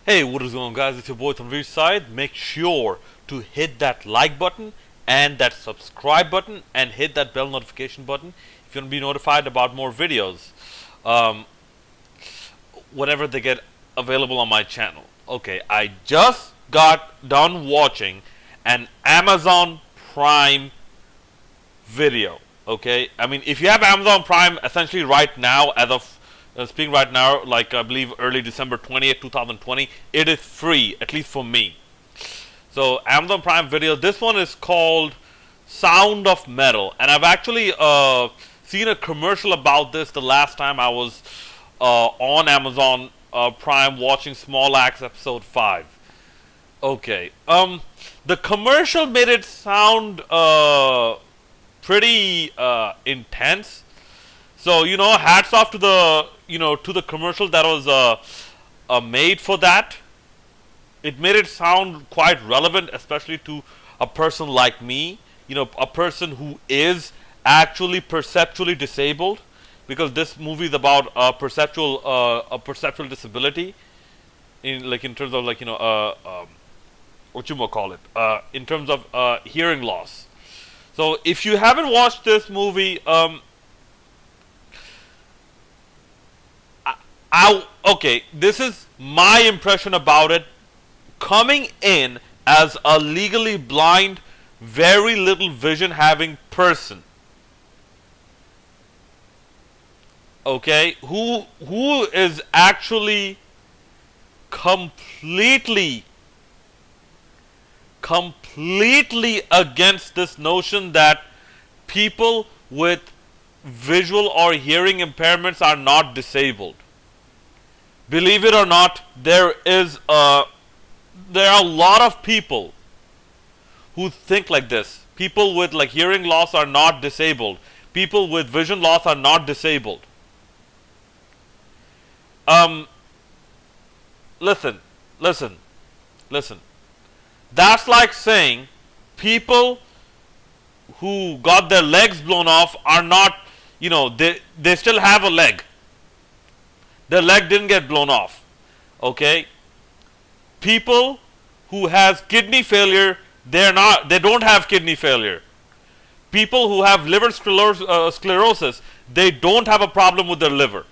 Hey, what is going on, guys? It's your boy Tanveer Side. Make sure to hit that like button and that subscribe button and hit that bell notification button if you want to be notified about more videos whenever they get available on my channel. Okay, I just got done watching an Amazon Prime video. Okay, I mean, if you have Amazon Prime, essentially right now, as of speaking right now, like I believe early December 20th, 2020, it is free, at least for me. So Amazon Prime Video, this one is called Sound of Metal, and I've actually seen a commercial about this the last time I was on Amazon Prime watching Small Axe episode 5. Okay, the commercial made it sound pretty intense. So, hats off to the commercial that was made for that. It made it sound quite relevant, especially to a person like me, a person who is actually perceptually disabled, because this movie is about a perceptual disability, in terms of what you might call it, in terms of hearing loss. So, if you haven't watched this movie, okay, this is my impression about it, coming in as a legally blind, very little vision having person. Okay, who is actually completely against this notion that people with visual or hearing impairments are not disabled. Believe it or not, there are a lot of people who think like this. People with hearing loss are not disabled. People with vision loss are not disabled. Listen. That's like saying people who got their legs blown off are not, they still have a leg. Their leg didn't get blown off. Okay? People who has kidney failure, they don't have kidney failure. People who have liver sclerosis, they don't have a problem with their liver.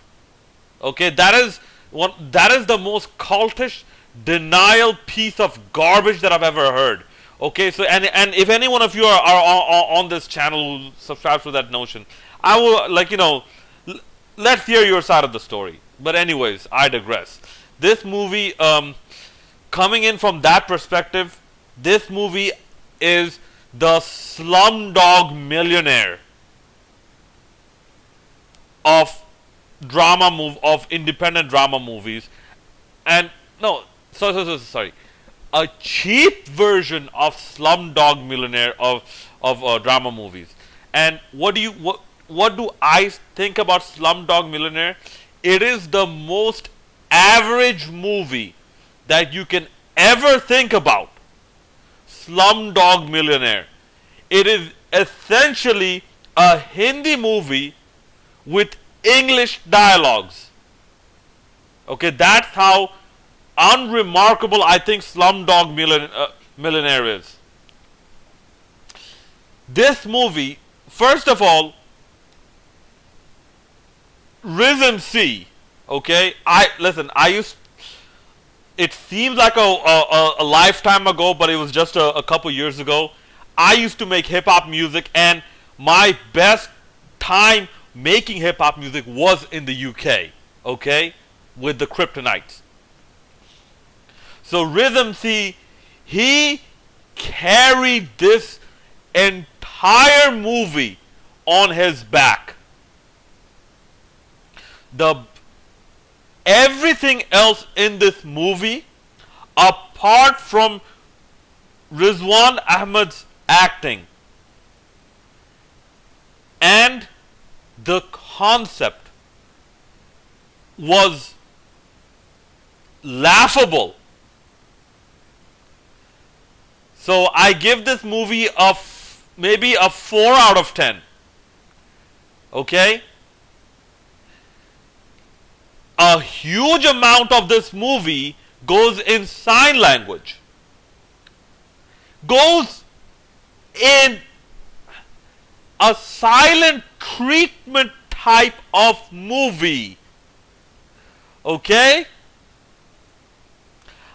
Okay? That is the most cultish denial piece of garbage that I've ever heard. Okay? So and if any one of you are on this channel who subscribes to that notion, I will let's hear your side of the story. But anyways, I digress. This movie, coming in from that perspective, this movie is the Slumdog Millionaire of independent drama movies, and sorry, a cheap version of Slumdog Millionaire of drama movies. And what do I think about Slumdog Millionaire? It is the most average movie that you can ever think about. Slumdog Millionaire. It is essentially a Hindi movie with English dialogues. Okay, that's how unremarkable I think Slumdog Millionaire is. This movie, first of all, RIZWAN, okay, it seems like a lifetime ago, but it was just a couple years ago. I used to make hip-hop music, and my best time making hip-hop music was in the UK, okay, with the Kryptonites. So RIZWAN, he carried this entire movie on his back. Everything else in this movie, apart from RIZWAN Ahmed's acting and the concept, was laughable. So I give this movie maybe a 4 out of 10. Okay? A huge amount of this movie goes in sign language, goes in a silent treatment type of movie. Okay?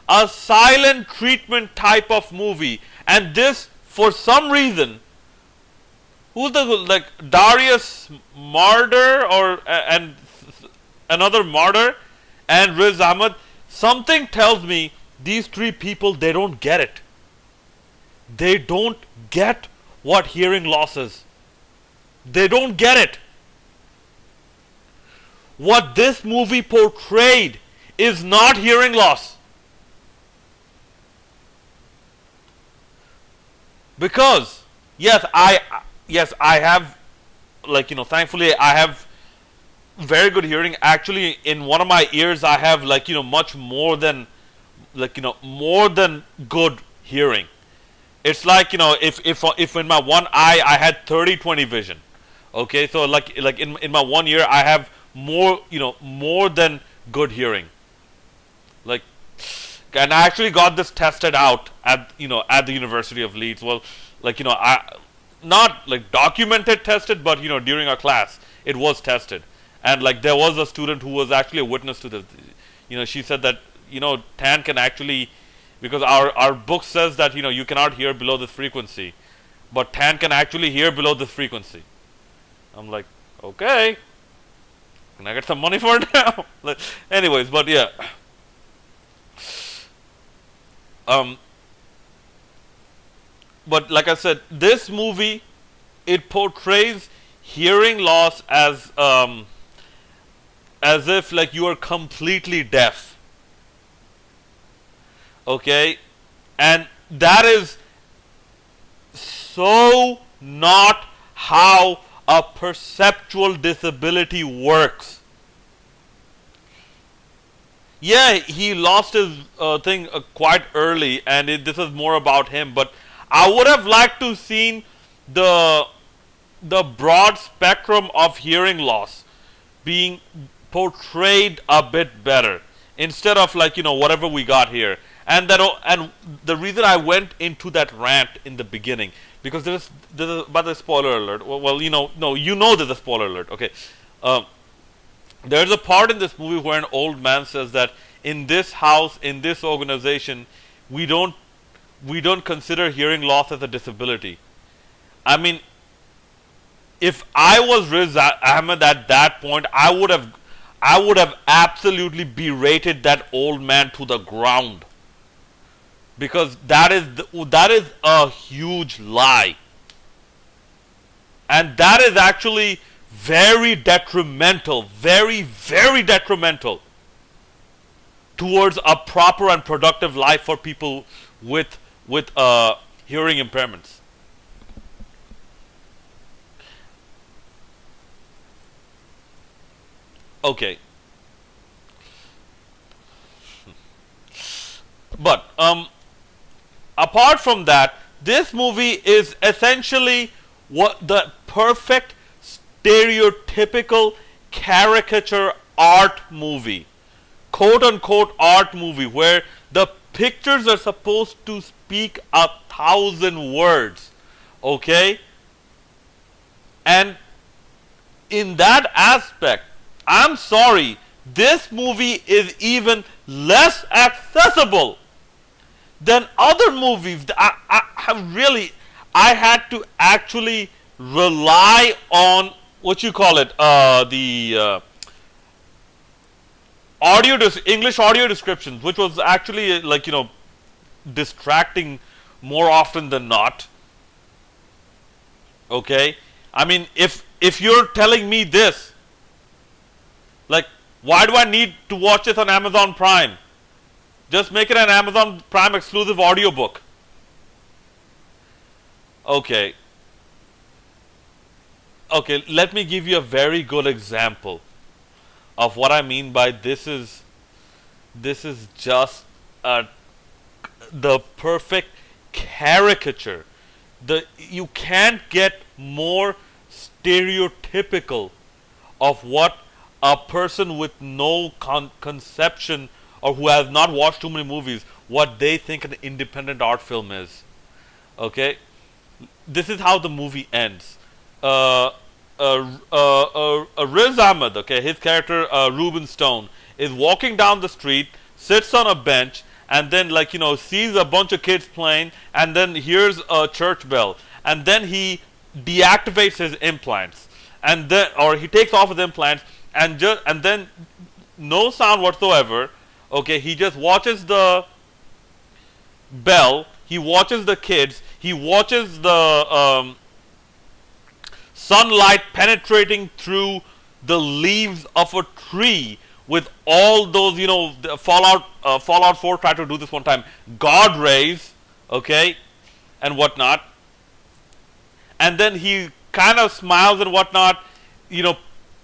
A silent treatment type of movie. And this, for some reason, who's the, like, Darius Martyr or and another martyr and Riz Ahmed, something tells me these three people, they don't get it. They don't get what hearing loss is. They don't get it. What this movie portrayed is not hearing loss. Because yes, I have, like, thankfully I have very good hearing. Actually, in one of my ears I have, like, much more than, like, more than good hearing. It's like, if in my one eye I had 30/20 vision. Okay, so like in my one ear I have more, more than good hearing. Like, and I actually got this tested out at, at the University of Leeds. Well, like, I not like documented tested, but during our class it was tested. And like there was a student who was actually a witness to this. She said that, Tan can actually, because our book says that, you cannot hear below this frequency, but Tan can actually hear below this frequency. I'm like, okay, can I get some money for it now? Like, anyways, but yeah. But like I said, this movie, it portrays hearing loss as if like you are completely deaf. Okay, and that is so not how a perceptual disability works. Yeah, he lost his thing quite early, and this is more about him. But I would have liked to seen the broad spectrum of hearing loss being portrayed a bit better, instead of like whatever we got here. And the reason I went into that rant in the beginning, because there's but the spoiler alert. Well, there's a spoiler alert. Okay, there's a part in this movie where an old man says that in this house, in this organization, we don't consider hearing loss as a disability. I mean, if I was Riz Ahmed at that point, I would have absolutely berated that old man to the ground. Because that is a huge lie. And that is actually very detrimental, very, very detrimental towards a proper and productive life for people with hearing impairments. Okay. But apart from that, this movie is essentially what the perfect stereotypical caricature art movie, quote unquote art movie, where the pictures are supposed to speak 1,000 words. Okay? And in that aspect, I'm sorry, this movie is even less accessible than other movies. I had to actually rely on what you call it, the English audio descriptions, which was actually like distracting more often than not. Okay, I mean, if you're telling me this, like, why do I need to watch this on Amazon Prime? Just make it an Amazon Prime exclusive audiobook. Okay. Okay, let me give you a very good example of what I mean by this is just the perfect caricature. You can't get more stereotypical of what a person with no conception or who has not watched too many movies what they think an independent art film is. Okay, this is how the movie ends. Riz Ahmed, okay, his character Ruben Stone is walking down the street, sits on a bench, and then sees a bunch of kids playing, and then hears a church bell, and then he deactivates his implants, and then he takes off his implants, and then no sound whatsoever. Okay, he just watches the bell, he watches the kids, he watches the sunlight penetrating through the leaves of a tree with all those, the Fallout 4 tried to do this one time, God rays, okay, and whatnot. And then he kind of smiles and whatnot,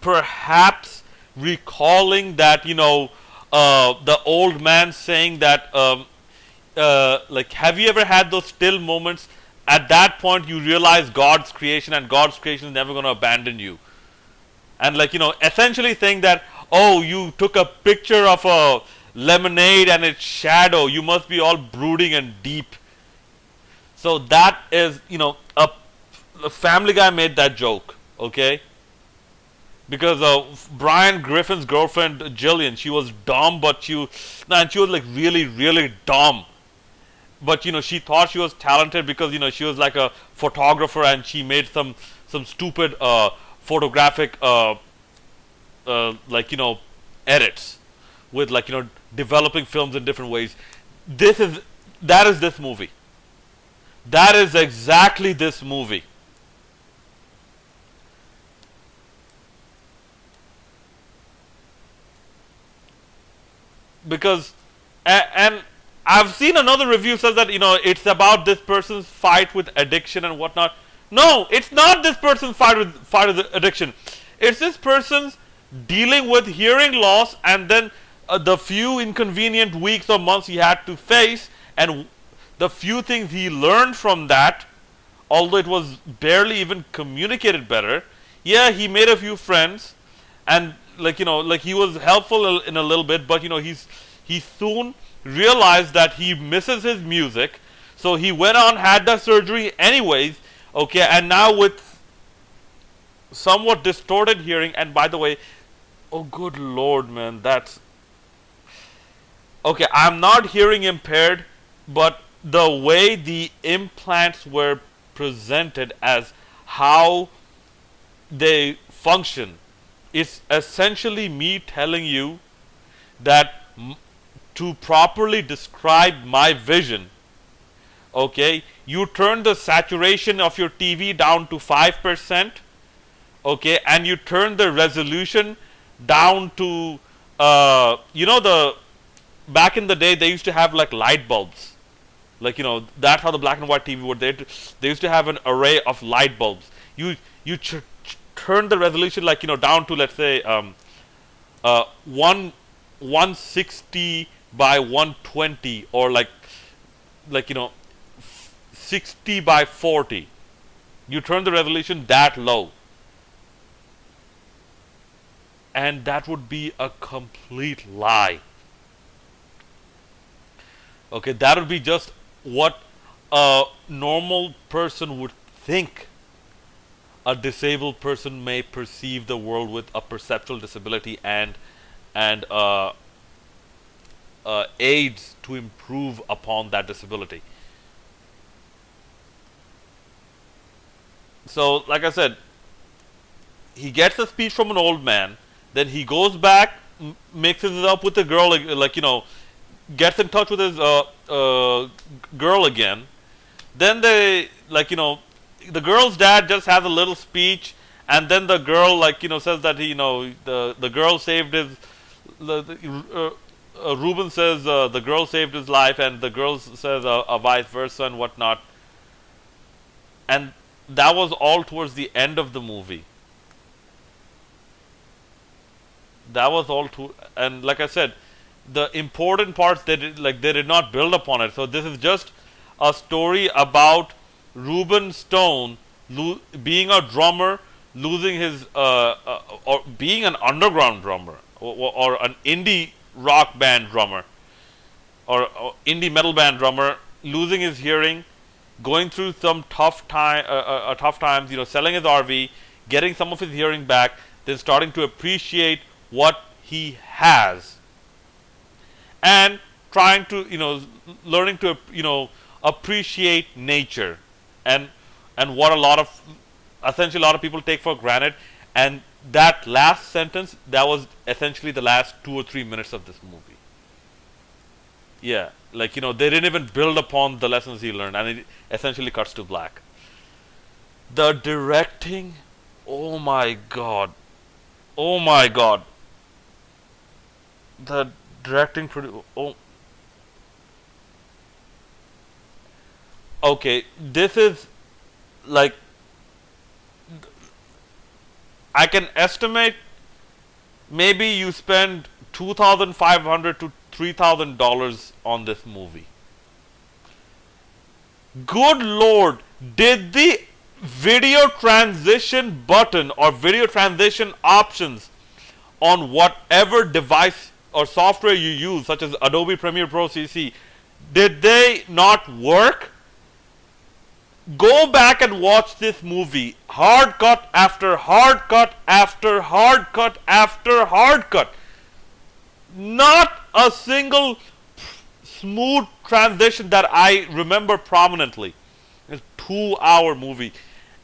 perhaps recalling that, the old man saying that, have you ever had those still moments? At that point, you realize God's creation, and God's creation is never going to abandon you. And essentially saying that, oh, you took a picture of a lemonade and its shadow, you must be all brooding and deep. So that is, a Family Guy made that joke, okay? Because Brian Griffin's girlfriend Jillian, she was dumb, but she was like really, really dumb. But she thought she was talented because she was like a photographer, and she made some stupid photographic edits with developing films in different ways. That is this movie. That is exactly this movie. Because and I've seen another review says that it's about this person's fight with addiction and whatnot. No, it's not this person's fight with addiction. It's this person's dealing with hearing loss, and then the few inconvenient weeks or months he had to face, and the few things he learned from that, although it was barely even communicated better. Yeah, he made a few friends, and he was helpful in a little bit, but he soon realized that he misses his music, so he went on, had the surgery anyways, okay, and now with somewhat distorted hearing. And by the way, oh good lord, man, that's okay, I'm not hearing impaired, but the way the implants were presented as how they function, it's essentially me telling you that to properly describe my vision, okay, you turn the saturation of your TV down to 5%, okay, and you turn the resolution down to the back in the day they used to have like light bulbs, that's how the black and white TV were. They used to have an array of light bulbs. You turn the resolution down to, let's say, 160 by 120, or 60 by 40. You turn the resolution that low, and that would be a complete lie. Okay, that would be just what a normal person would think a disabled person may perceive the world with a perceptual disability, and aids to improve upon that disability. So, like I said, he gets a speech from an old man, then he goes back, mixes it up with the girl, gets in touch with his girl again. Then they, the girl's dad just has a little speech, and then the girl, says that the girl saved his. Ruben says the girl saved his life, and the girl says vice versa and whatnot. And that was all towards the end of the movie. That was all and like I said, the important parts they did not build upon it. So this is just a story about Ruben Stone being a drummer, losing his or being an underground drummer, or an indie rock band drummer or indie metal band drummer losing his hearing, going through some tough times, selling his RV, getting some of his hearing back, then starting to appreciate what he has, and trying to, learning to, appreciate nature, and what essentially a lot of people take for granted. And that last sentence, that was essentially the last 2 or 3 minutes of this movie. Yeah, like, they didn't even build upon the lessons he learned, and it essentially cuts to black. The directing, oh my god. Oh my god. The directing, okay, this is like, I can estimate maybe you spend $2,500 to $3,000 on this movie. Good Lord, did the video transition button or video transition options on whatever device or software you use, such as Adobe Premiere Pro CC, did they not work? Go back and watch this movie. Hard cut after hard cut after hard cut after hard cut. Not a single smooth transition that I remember prominently. It's a 2-hour movie.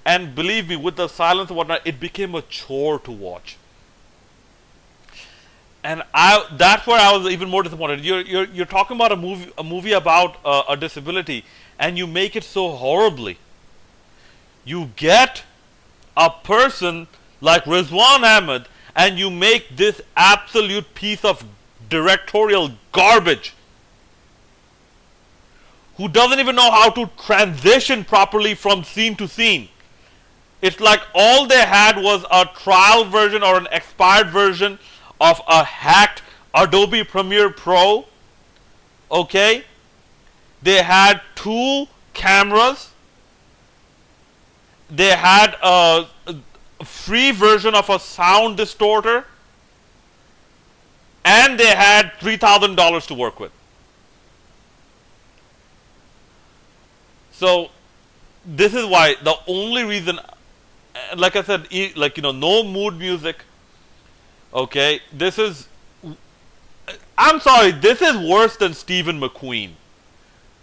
And believe me, with the silence and whatnot, it became a chore to watch. And that's where I was even more disappointed. You're talking about a movie about a disability, and you make it so horribly. You get a person like RIZWAN Ahmed, and you make this absolute piece of directorial garbage, who doesn't even know how to transition properly from scene to scene. It's like all they had was a trial version or an expired version of a hacked Adobe Premiere Pro. Okay? They had 2 cameras. They had a free version of a sound distorter. And they had $3,000 to work with. So, this is why the only reason, like I said, no mood music. Okay, this is, I'm sorry, this is worse than Stephen McQueen.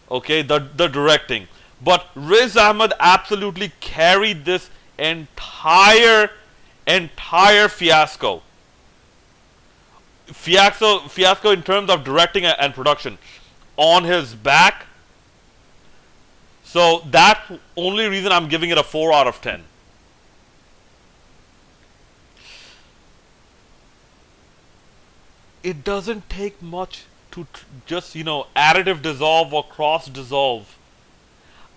Okay, the directing. But Riz Ahmed absolutely carried this entire fiasco. Fiasco in terms of directing and production on his back. So that's the only reason I'm giving it a 4 out of 10. It doesn't take much to just, additive dissolve or cross dissolve.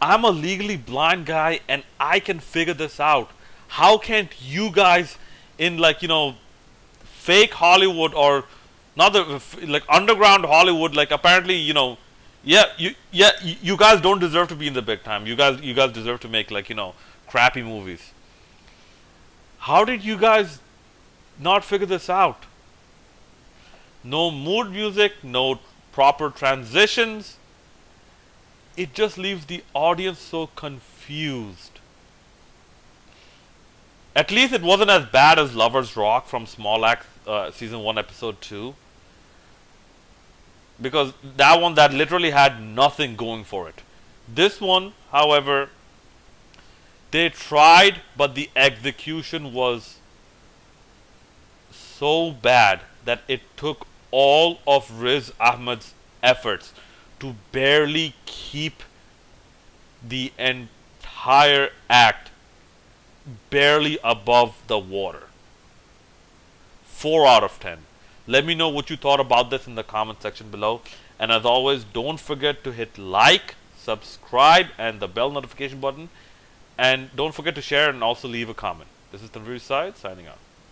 I'm a legally blind guy and I can figure this out. How can't you guys in fake Hollywood, or not underground Hollywood, apparently, you guys don't deserve to be in the big time. You guys deserve to make crappy movies. How did you guys not figure this out? No mood music, no proper transitions. It just leaves the audience so confused. At least it wasn't as bad as Lovers Rock from Small Axe Season 1 Episode 2. Because that literally had nothing going for it. This one, however, they tried, but the execution was so bad that it took all of Riz Ahmed's efforts to barely keep the entire act barely above the water. 4 out of 10. Let me know what you thought about this in the comment section below. And as always, don't forget to hit like, subscribe, and the bell notification button. And don't forget to share and also leave a comment. This is Tanveer Syed signing out.